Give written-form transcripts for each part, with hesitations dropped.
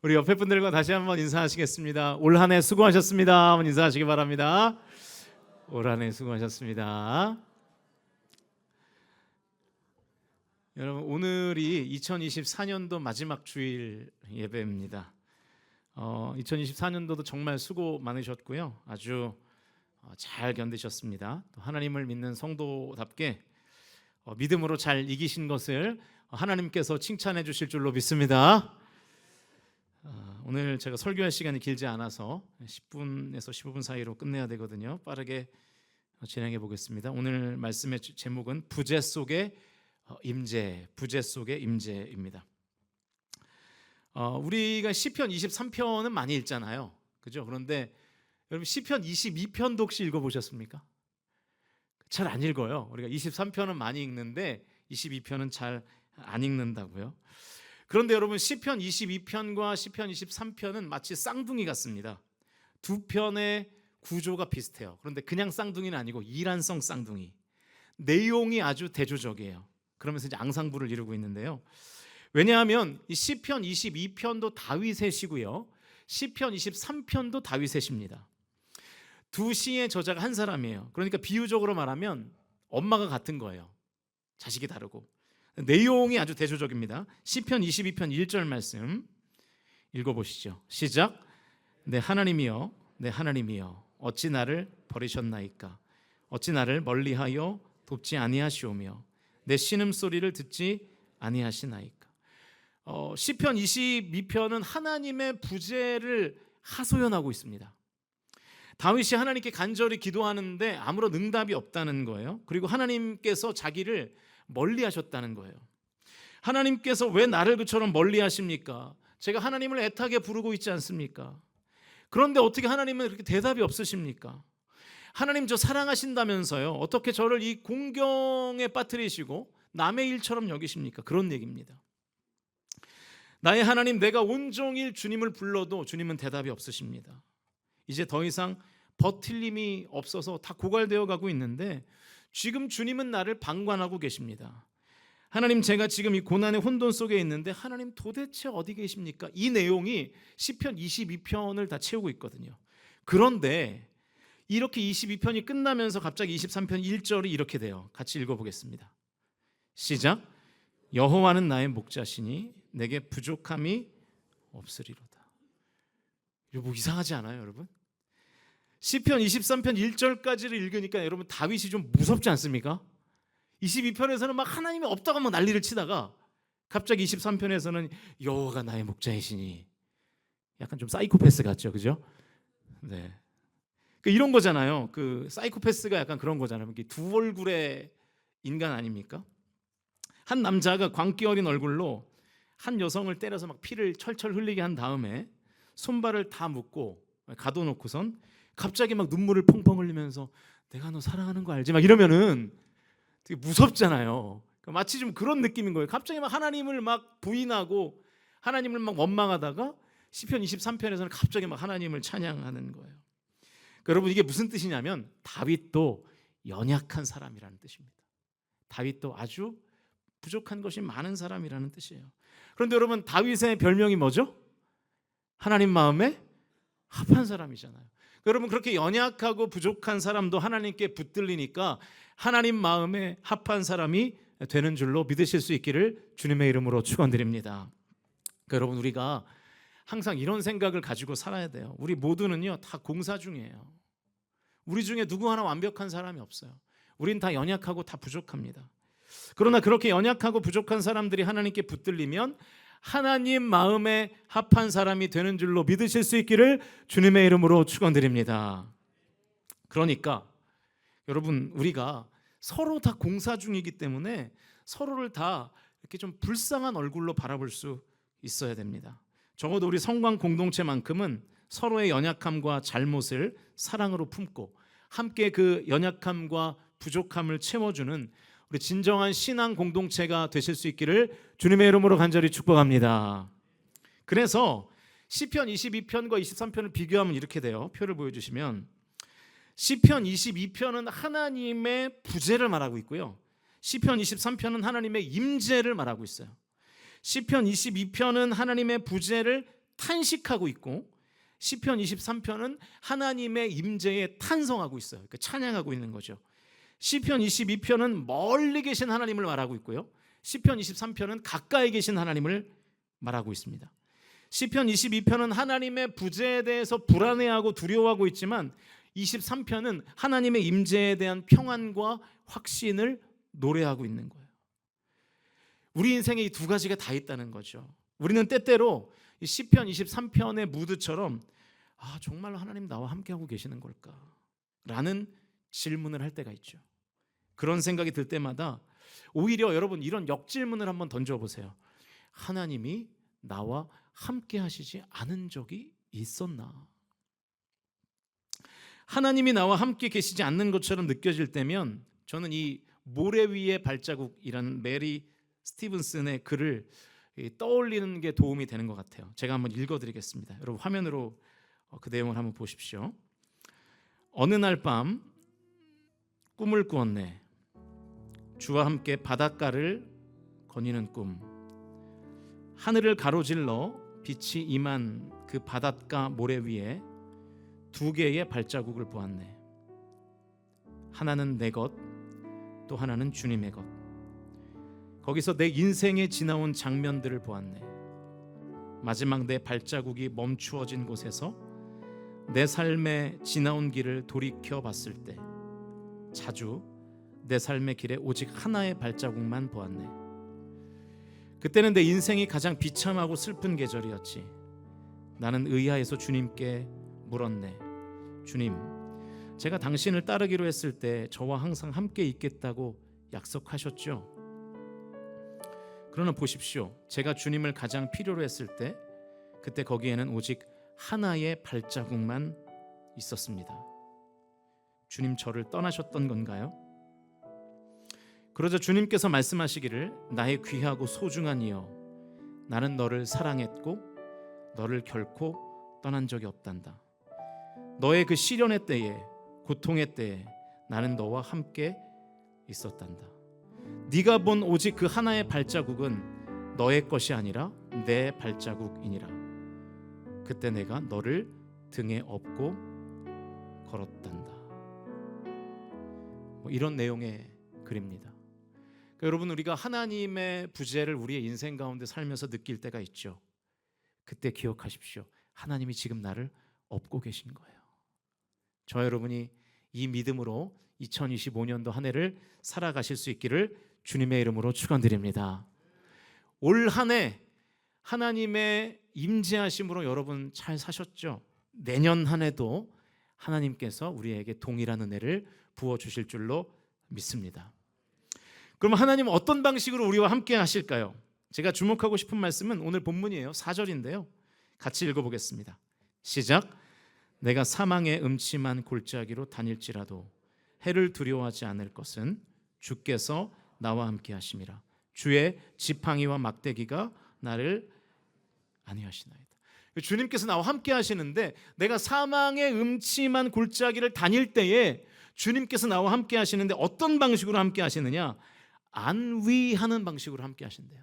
우리 옆에 분들과 다시 한번 인사하시겠습니다. 올 한 해 수고하셨습니다. 한번 인사하시기 바랍니다. 올 한 해 수고하셨습니다. 여러분, 오늘이 2024년도 마지막 주일 예배입니다. 2024년도도 정말 수고 많으셨고요. 아주 잘 견디셨습니다. 또 하나님을 믿는 성도답게 믿음으로 잘 이기신 것을 하나님께서 칭찬해 주실 줄로 믿습니다. 오늘 제가 설교할 시간이 길지 않아서 10분에서 15분 사이로 끝내야 되거든요. 빠르게 진행해 보겠습니다. 오늘 말씀의 제목은 부재 속의 임재, 부재 속의 임재입니다. 우리가 시편 23편은 많이 읽잖아요. 그죠? 그런데 여러분 시편 22편도 혹시 읽어보셨습니까? 잘 안 읽어요. 우리가 23편은 많이 읽는데 22편은 잘 안 읽는다고요. 그런데 여러분 시편 22편과 시편 23편은 마치 쌍둥이 같습니다. 두 편의 구조가 비슷해요. 그런데 그냥 쌍둥이는 아니고 이란성 쌍둥이. 내용이 아주 대조적이에요. 그러면서 이제 앙상블을 이루고 있는데요. 왜냐하면 이 시편 22편도 다윗의 시고요. 시편 23편도 다윗의 시입니다. 두 시의 저자가 한 사람이에요. 그러니까 비유적으로 말하면 엄마가 같은 거예요. 자식이 다르고. 내용이 아주 대조적입니다. 시편 22편 1절 말씀 읽어보시죠. 시작. 내 하나님이여, 내 하나님이여, 어찌 나를 버리셨나이까? 어찌 나를 멀리하여 돕지 아니하시오며 내 신음소리를 듣지 아니하시나이까? 시편 22편은 하나님의 부재를 하소연하고 있습니다. 다윗이 하나님께 간절히 기도하는데 아무런 응답이 없다는 거예요. 그리고 하나님께서 자기를 멀리 하셨다는 거예요. 하나님께서 왜 나를 그처럼 멀리 하십니까? 제가 하나님을 애타게 부르고 있지 않습니까? 그런데 어떻게 하나님은 그렇게 대답이 없으십니까? 하나님 저 사랑하신다면서요, 어떻게 저를 이 공경에 빠뜨리시고 남의 일처럼 여기십니까? 그런 얘기입니다. 나의 하나님, 내가 온종일 주님을 불러도 주님은 대답이 없으십니다. 이제 더 이상 버틸 힘이 없어서 다 고갈되어 가고 있는데 지금 주님은 나를 방관하고 계십니다. 하나님, 제가 지금 이 고난의 혼돈 속에 있는데 하나님 도대체 어디 계십니까? 이 내용이 시편 22편을 다 채우고 있거든요. 그런데 이렇게 22편이 끝나면서 갑자기 23편 1절이 이렇게 돼요. 같이 읽어보겠습니다. 시작. 여호와는 나의 목자시니 내게 부족함이 없으리로다. 이거 뭐 이상하지 않아요, 여러분? 시편 23편 1절까지를 읽으니까 여러분 다윗이 좀 무섭지 않습니까? 22편에서는 막 하나님이 없다고 막 난리를 치다가 갑자기 23편에서는 여호와가 나의 목자이시니, 약간 좀 사이코패스 같죠, 그죠? 네. 이런 거잖아요. 그 사이코패스가 약간 그런 거잖아요. 두 얼굴의 인간 아닙니까? 한 남자가 광기 어린 얼굴로 한 여성을 때려서 막 피를 철철 흘리게 한 다음에 손발을 다 묶고 가둬놓고선 갑자기 막 눈물을 펑펑 흘리면서 내가 너 사랑하는 거 알지? 막 이러면은 되게 무섭잖아요. 마치 좀 그런 느낌인 거예요. 갑자기 막 하나님을 막 부인하고 하나님을 막 원망하다가 시편 23편에서는 갑자기 막 하나님을 찬양하는 거예요. 여러분, 이게 무슨 뜻이냐면 다윗도 연약한 사람이라는 뜻입니다. 다윗도 아주 부족한 것이 많은 사람이라는 뜻이에요. 그런데 여러분, 다윗의 별명이 뭐죠? 하나님 마음에 합한 사람이잖아요. 여러분, 그렇게 연약하고 부족한 사람도 하나님께 붙들리니까 하나님 마음에 합한 사람이 되는 줄로 믿으실 수 있기를 주님의 이름으로 축원드립니다. 여러분, 우리가 항상 이런 생각을 가지고 살아야 돼요. 우리 모두는요 다 공사 중이에요. 우리 중에 누구 하나 완벽한 사람이 없어요. 우린 다 연약하고 다 부족합니다. 그러나 그렇게 연약하고 부족한 사람들이 하나님께 붙들리면 하나님 마음에 합한 사람이 되는 줄로 믿으실 수 있기를 주님의 이름으로 축원드립니다. 그러니까 여러분, 우리가 서로 다 공사 중이기 때문에 서로를 다 이렇게 좀 불쌍한 얼굴로 바라볼 수 있어야 됩니다. 적어도 우리 성광 공동체만큼은 서로의 연약함과 잘못을 사랑으로 품고 함께 그 연약함과 부족함을 채워주는 우리 진정한 신앙 공동체가 되실 수 있기를 주님의 이름으로 간절히 축복합니다. 그래서 시편 22편과 23편을 비교하면 이렇게 돼요. 표를 보여주시면 시편 22편은 하나님의 부재를 말하고 있고요, 시편 23편은 하나님의 임재를 말하고 있어요. 시편 22편은 하나님의 부재를 탄식하고 있고, 시편 23편은 하나님의 임재에 탄성하고 있어요. 그러니까 찬양하고 있는 거죠. 시편 22편은 멀리 계신 하나님을 말하고 있고요, 시편 23편은 가까이 계신 하나님을 말하고 있습니다. 시편 22편은 하나님의 부재에 대해서 불안해하고 두려워하고 있지만 23편은 하나님의 임재에 대한 평안과 확신을 노래하고 있는 거예요. 우리 인생에 이 두 가지가 다 있다는 거죠. 우리는 때때로 이 시편 23편의 무드처럼 정말로 하나님 나와 함께하고 계시는 걸까? 라는 질문을 할 때가 있죠. 그런 생각이 들 때마다 오히려 여러분 이런 역질문을 한번 던져보세요. 하나님이 나와 함께 하시지 않은 적이 있었나? 하나님이 나와 함께 계시지 않는 것처럼 느껴질 때면 저는 이 모래 위의 발자국이라는 메리 스티븐슨의 글을 떠올리는 게 도움이 되는 것 같아요. 제가 한번 읽어드리겠습니다. 여러분 화면으로 그 내용을 한번 보십시오. 어느 날 밤 꿈을 꾸었네. 주와 함께 바닷가를 거니는 꿈. 하늘을 가로질러 빛이 임한 그 바닷가 모래 위에 두 개의 발자국을 보았네. 하나는 내 것, 또 하나는 주님의 것. 거기서 내 인생에 지나온 장면들을 보았네. 마지막 내 발자국이 멈추어진 곳에서 내 삶에 지나온 길을 돌이켜 봤을 때 자주 내 삶의 길에 오직 하나의 발자국만 보았네. 그때는 내 인생이 가장 비참하고 슬픈 계절이었지. 나는 의아해서 주님께 물었네. 주님, 제가 당신을 따르기로 했을 때 저와 항상 함께 있겠다고 약속하셨죠? 그러나 보십시오. 제가 주님을 가장 필요로 했을 때 그때 거기에는 오직 하나의 발자국만 있었습니다. 주님 저를 떠나셨던 건가요? 그러자 주님께서 말씀하시기를 나의 귀하고 소중한 이여, 나는 너를 사랑했고 너를 결코 떠난 적이 없단다. 너의 그 시련의 때에, 고통의 때에 나는 너와 함께 있었단다. 네가 본 오직 그 하나의 발자국은 너의 것이 아니라 내 발자국이니라. 그때 내가 너를 등에 업고 걸었단다. 이런 내용의 글입니다. 그러니까 여러분, 우리가 하나님의 부재를 우리의 인생 가운데 살면서 느낄 때가 있죠. 그때 기억하십시오. 하나님이 지금 나를 업고 계신 거예요. 저 여러분이 이 믿음으로 2025년도 한 해를 살아가실 수 있기를 주님의 이름으로 축원드립니다. 올 한 해 하나님의 임재하심으로 여러분 잘 사셨죠? 내년 한 해도 하나님께서 우리에게 동일한 은혜를 부어주실 줄로 믿습니다. 그럼 하나님은 어떤 방식으로 우리와 함께 하실까요? 제가 주목하고 싶은 말씀은 오늘 본문이에요. 4절인데요. 같이 읽어보겠습니다. 시작. 내가 사망의 음침한 골짜기로 다닐지라도 해를 두려워하지 않을 것은 주께서 나와 함께 하심이라. 주의 지팡이와 막대기가 나를 안위하시나이다. 주님께서 나와 함께 하시는데 내가 사망의 음침한 골짜기를 다닐 때에 주님께서 나와 함께 하시는데 어떤 방식으로 함께 하시느냐? 안위하는 방식으로 함께 하신대요.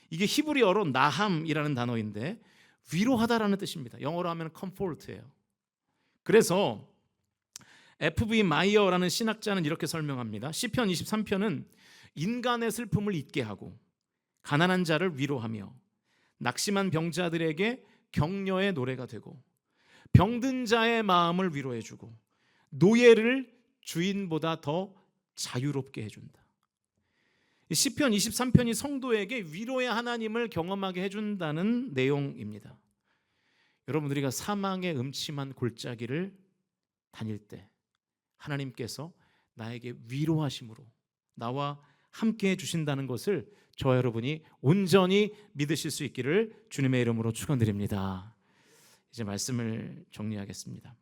이게 히브리어로 나함이라는 단어인데 위로하다라는 뜻입니다. 영어로 하면 comfort예요. 그래서 F.B. 마이어라는 신학자는 이렇게 설명합니다. 시편 23편은 인간의 슬픔을 잊게 하고 가난한 자를 위로하며 낙심한 병자들에게 격려의 노래가 되고 병든 자의 마음을 위로해주고 노예를 주인보다 더 자유롭게 해준다. 시편 23편이 성도에게 위로의 하나님을 경험하게 해준다는 내용입니다. 여러분, 우리가 사망의 음침한 골짜기를 다닐 때 하나님께서 나에게 위로하심으로 나와 함께 해주신다는 것을 저와 여러분이 온전히 믿으실 수 있기를 주님의 이름으로 축원드립니다. 이제 말씀을 정리하겠습니다.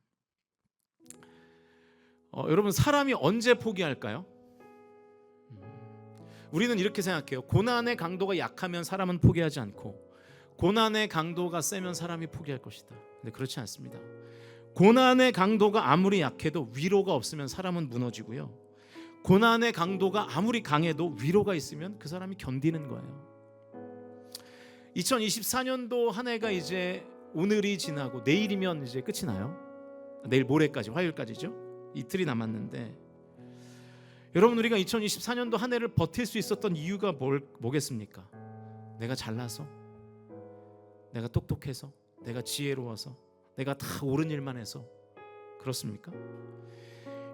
여러분, 사람이 언제 포기할까요? 우리는 이렇게 생각해요. 고난의 강도가 약하면 사람은 포기하지 않고 고난의 강도가 세면 사람이 포기할 것이다. 근데 그렇지 않습니다. 고난의 강도가 아무리 약해도 위로가 없으면 사람은 무너지고요. 고난의 강도가 아무리 강해도 위로가 있으면 그 사람이 견디는 거예요. 2024년도 한 해가 이제 오늘이 지나고 내일이면 이제 끝이 나요. 내일 모레까지, 화요일까지죠. 이틀이 남았는데, 여러분, 우리가 2024년도 한 해를 버틸 수 있었던 이유가 뭐겠습니까? 내가 잘나서, 내가 똑똑해서, 내가 지혜로워서, 내가 다 옳은 일만 해서 그렇습니까?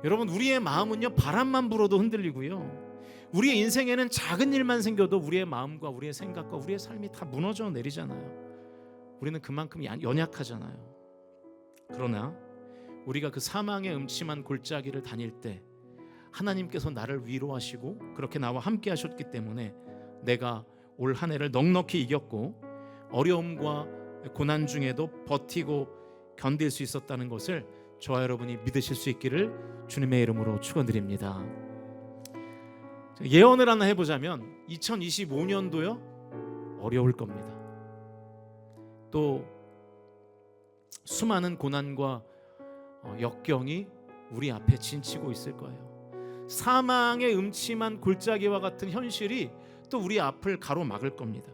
여러분, 우리의 마음은요, 바람만 불어도 흔들리고요, 우리의 인생에는 작은 일만 생겨도 우리의 마음과 우리의 생각과 우리의 삶이 다 무너져 내리잖아요. 우리는 그만큼 연약하잖아요. 그러나 우리가 그 사망의 음침한 골짜기를 다닐 때 하나님께서 나를 위로하시고 그렇게 나와 함께 하셨기 때문에 내가 올 한 해를 넉넉히 이겼고 어려움과 고난 중에도 버티고 견딜 수 있었다는 것을 저와 여러분이 믿으실 수 있기를 주님의 이름으로 축원드립니다. 예언을 하나 해보자면 2025년도요 어려울 겁니다. 또 수많은 고난과 역경이 우리 앞에 진치고 있을 거예요. 사망의 음침한 골짜기와 같은 현실이 또 우리 앞을 가로막을 겁니다.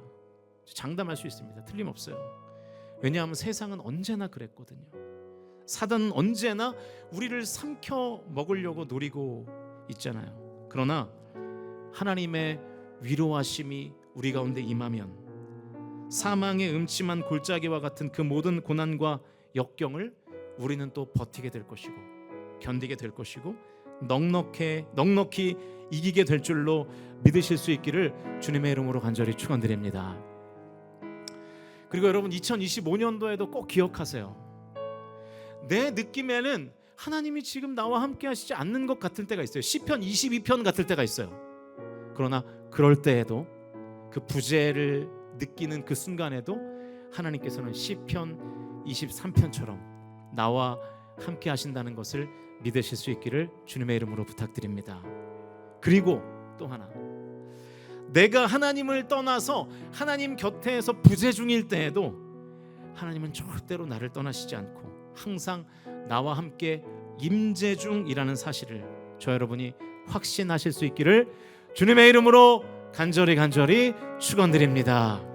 장담할 수 있습니다. 틀림없어요. 왜냐하면 세상은 언제나 그랬거든요. 사단은 언제나 우리를 삼켜 먹으려고 노리고 있잖아요. 그러나 하나님의 위로하심이 우리 가운데 임하면 사망의 음침한 골짜기와 같은 그 모든 고난과 역경을 우리는 또 버티게 될 것이고 견디게 될 것이고 넉넉히 이기게 될 줄로 믿으실 수 있기를 주님의 이름으로 간절히 축원드립니다. 그리고 여러분, 2025년도에도 꼭 기억하세요. 내 느낌에는 하나님이 지금 나와 함께 하시지 않는 것 같을 때가 있어요. 시편 22편 같을 때가 있어요. 그러나 그럴 때에도, 그 부재를 느끼는 그 순간에도 하나님께서는 시편 23편처럼 나와 함께 하신다는 것을 믿으실 수 있기를 주님의 이름으로 부탁드립니다. 그리고 또 하나, 내가 하나님을 떠나서 하나님 곁에서 부재 중일 때에도 하나님은 절대로 나를 떠나시지 않고 항상 나와 함께 임재 중이라는 사실을 저 여러분이 확신하실 수 있기를 주님의 이름으로 간절히 축원드립니다.